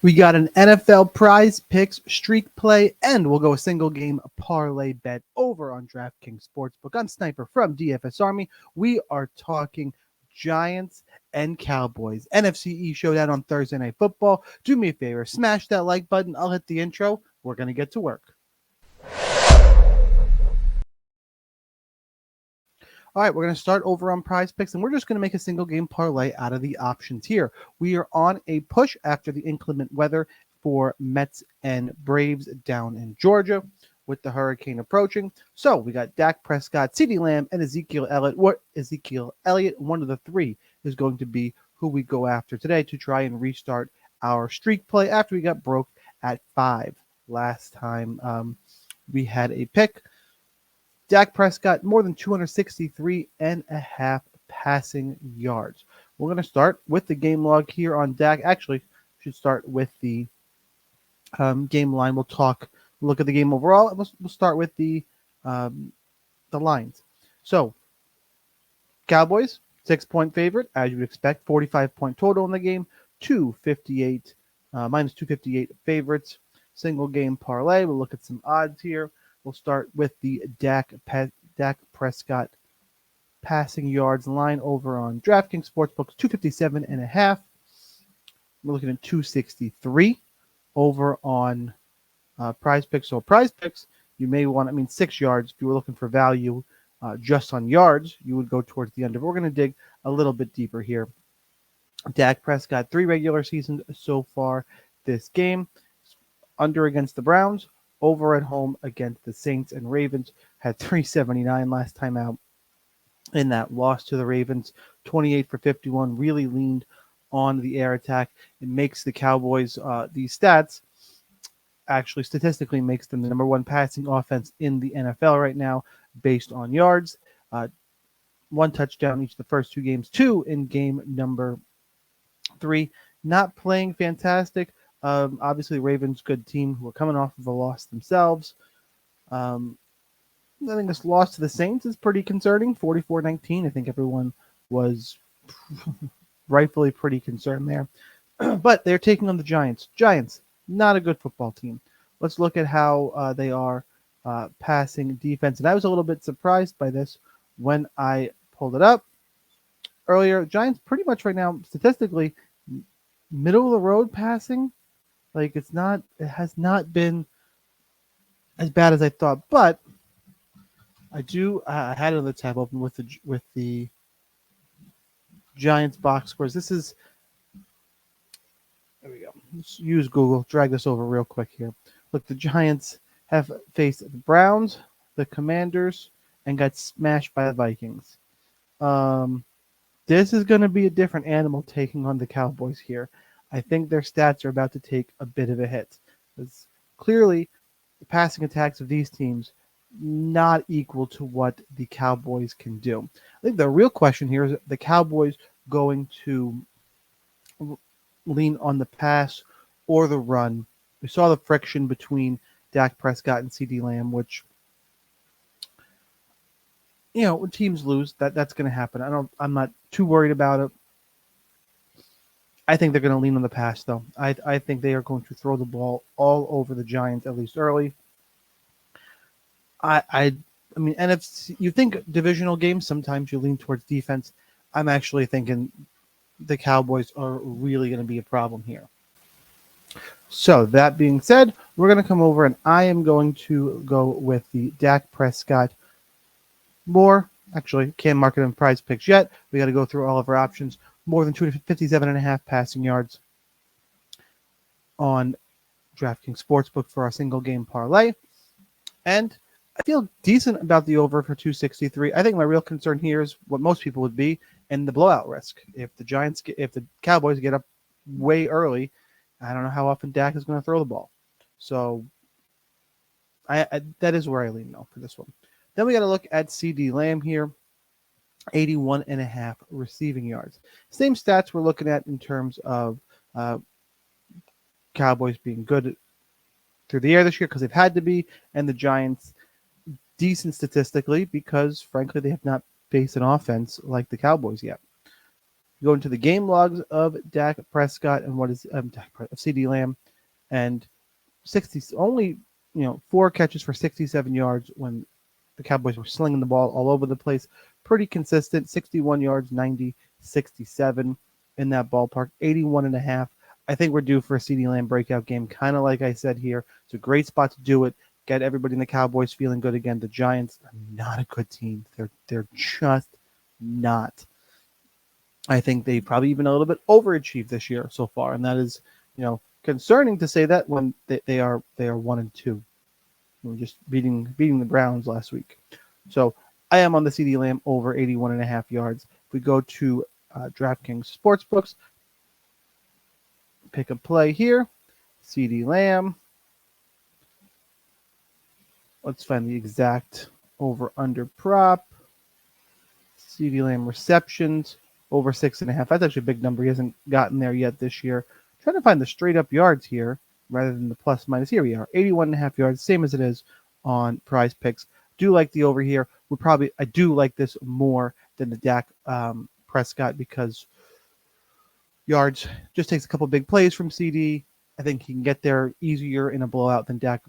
We got an NFL prize picks streak play, and we'll go a single game parlay bet over on DraftKings Sportsbook. I'm Sniper from DFS Army. We are talking Giants and Cowboys. NFC East showdown on Thursday Night Football. Do me a favor, smash that like button. I'll hit the intro. We're going to get to work. All right, we're going to start over on Prize Picks, and we're just going to make a single game parlay out of the options here. We are on a push after the inclement weather for Mets and Braves down in Georgia with the hurricane approaching. So we got Dak Prescott, CeeDee Lamb, and Ezekiel Elliott. One of the three is going to be who we go after today to try and restart our streak play after we got broke at 5 last time we had a pick. Dak Prescott, more than 263.5 passing yards. We're going to start with the game log here on Dak. Actually, should start with the game line. We'll look at the game overall. We'll start with the lines. So, Cowboys, 6-point favorite, as you would expect. 45-point total in the game. Minus 258 favorites. Single game parlay. We'll look at some odds here. We'll start with the Dak Prescott passing yards line over on DraftKings Sportsbook, 257.5. We're looking at 263 over on Prizepicks. So Prizepicks, you may want, 6 yards. If you were looking for value just on yards, you would go towards the under. We're going to dig a little bit deeper here. Dak Prescott, 3 regular seasons so far this game. Under against the Browns. Over at home against the Saints and Ravens, had 379 last time out in that loss to the Ravens. 28 for 51, really leaned on the air attack. It makes the Cowboys, these stats, actually statistically makes them the number one passing offense in the NFL right now based on yards. 1 touchdown each of the first 2 games, 2 in game number 3. Not playing fantastic. Obviously, Ravens, good team who are coming off of a loss themselves. I think this loss to the Saints is pretty concerning, 44-19. I think everyone was rightfully pretty concerned there. But they're taking on the Giants. Giants, not a good football team. Let's look at how they are passing defense. And I was a little bit surprised by this when I pulled it up earlier. Giants pretty much right now, statistically, middle of the road passing. It has not been as bad as I thought, but I had another tab open with the Giants box scores. There we go. Let's use Google. Drag this over real quick here. Look, the Giants have faced the Browns, the Commanders, and got smashed by the Vikings. This is going to be a different animal taking on the Cowboys here. I think their stats are about to take a bit of a hit. Because clearly, the passing attacks of these teams not equal to what the Cowboys can do. I think the real question here is the Cowboys going to lean on the pass or the run. We saw the friction between Dak Prescott and CeeDee Lamb, which, when teams lose, that's going to happen. I'm not too worried about it. I think they're going to lean on the pass, though. I think they are going to throw the ball all over the Giants, at least early. NFC, you think divisional games, sometimes you lean towards defense. I'm actually thinking the Cowboys are really going to be a problem here. So that being said, we're going to come over and I am going to go with the Dak Prescott Actually, can't mark it in Prize Picks yet. We got to go through all of our options. More than 257.5 passing yards on DraftKings Sportsbook for our single game parlay. And I feel decent about the over for 263. I think my real concern here is what most people would be in the blowout risk. If the Cowboys get up way early, I don't know how often Dak is going to throw the ball. So that is where I lean though for this one. Then we got to look at CeeDee Lamb here. 81.5 receiving yards. Same stats we're looking at in terms of Cowboys being good through the air this year because they've had to be, and the Giants decent statistically because, frankly, they have not faced an offense like the Cowboys yet. Go into the game logs of Dak Prescott and of CeeDee Lamb, and 60 only 4 catches for 67 yards when the Cowboys were slinging the ball all over the place. Pretty consistent, 61 yards, 90, 67 in that ballpark, 81.5. I think we're due for a CeeDee Lamb breakout game, kind of like I said here. It's a great spot to do it. Get everybody in the Cowboys feeling good again. The Giants are not a good team. They're just not. I think they probably even a little bit overachieved this year so far, and that is, concerning to say that when they are 1-2. We're just beating the Browns last week. So I am on the CeeDee Lamb over 81.5 yards. If we go to DraftKings Sportsbooks, pick a play here. CeeDee Lamb. Let's find the exact over-under prop. CeeDee Lamb receptions over 6.5. That's actually a big number. He hasn't gotten there yet this year. Trying to find the straight-up yards here rather than the plus-minus. Here we are, 81.5 yards, same as it is on Prizepicks. Do like the over here. I do like this more than the Dak Prescott because yards just takes a couple big plays from CD. I think he can get there easier in a blowout than Dak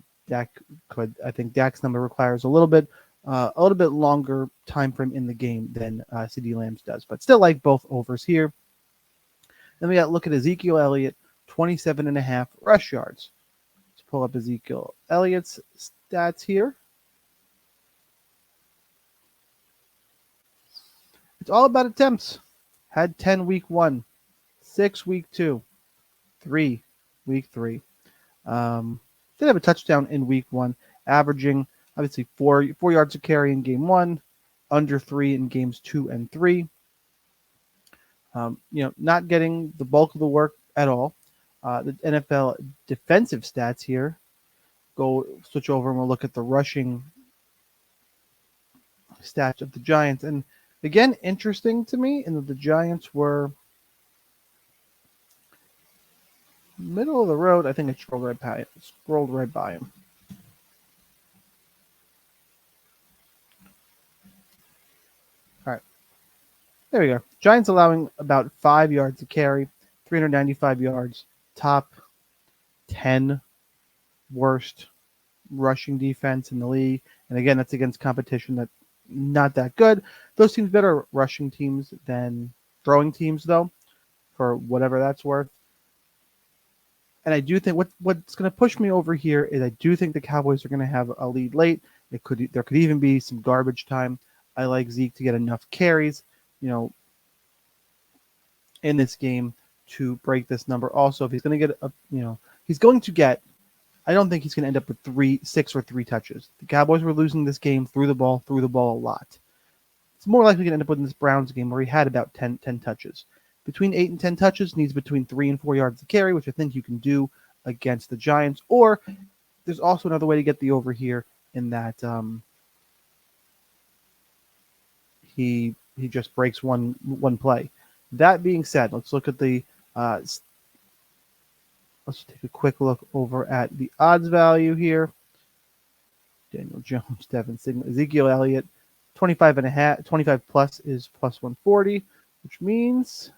could. I think Dak's number requires a little bit longer time frame in the game than CeeDee Lamb's does, but still like both overs here. Then we got to look at Ezekiel Elliott, 27.5 rush yards. Let's pull up Ezekiel Elliott's stats here. It's all about attempts. Had 10 week 1, 6 week 2, 3 week 3. Did have a touchdown in week 1, averaging obviously 4 yards a carry in game 1, under 3 in games 2 and 3. Not getting the bulk of the work at all. The NFL defensive stats here. Go switch over and we'll look at the rushing stats of the Giants. And again, interesting to me in that the Giants were middle of the road. I think it scrolled right by him. All right. There we go. Giants allowing about 5 yards a carry, 395 yards. Top 10 worst rushing defense in the league. And again, that's against competition that's not that good. Those teams better rushing teams than throwing teams, though, for whatever that's worth. And I do think what's going to push me over here is I do think the Cowboys are going to have a lead late. There could even be some garbage time. I like Zeke to get enough carries, in this game to break this number. Also, if he's going to get I don't think he's going to end up with 6 or 3 touches. The Cowboys were losing this game through the ball a lot. It's more likely to end up with this Browns game where he had about 10 touches. Between 8 and 10 touches, needs between 3 and 4 yards to carry, which I think you can do against the Giants. Or there's also another way to get the over here in that he just breaks one play. That being said, let's look at the let's take a quick look over at the odds value here. Daniel Jones, Devin Signal, Ezekiel Elliott, 25 plus is plus 140, which means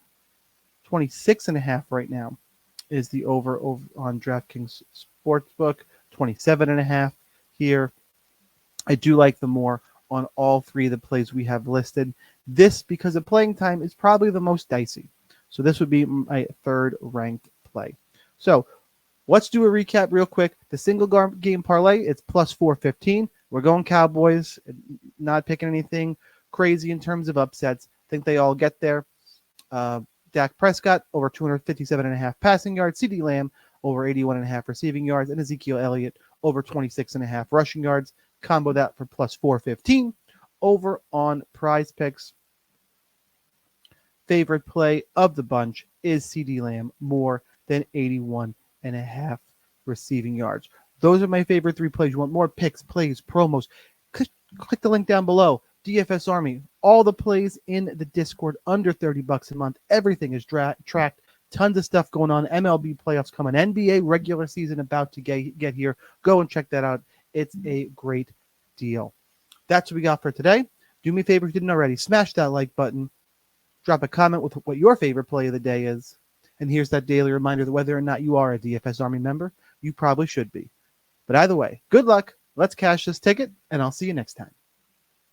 26.5 right now is the over on DraftKings Sportsbook, 27.5 here. I do like the more on all 3 of the plays we have listed. This, because the playing time is probably the most dicey. So this would be my 3rd ranked play. So let's do a recap real quick. The single game parlay, it's plus 415. We're going Cowboys, not picking anything crazy in terms of upsets. I think they all get there. Dak Prescott over 257.5 passing yards. CeeDee Lamb over 81.5 receiving yards. And Ezekiel Elliott over 26.5 rushing yards. Combo that for plus 415. Over on Prizepicks. Favorite play of the bunch is CeeDee Lamb, more than 81.5 receiving yards. Those are my favorite 3 plays. You want more picks, plays, promos, click the link down below. DFS Army, all the plays in the Discord, under $30 a month. Everything is tracked. Tons of stuff going on. MLB playoffs coming. NBA regular season about to get here. Go and check that out. It's a great deal. That's what we got for today. Do me a favor if you didn't already. Smash that like button. Drop a comment with what your favorite play of the day is. And here's that daily reminder that whether or not you are a DFS Army member, you probably should be. But either way, good luck. Let's cash this ticket, and I'll see you next time.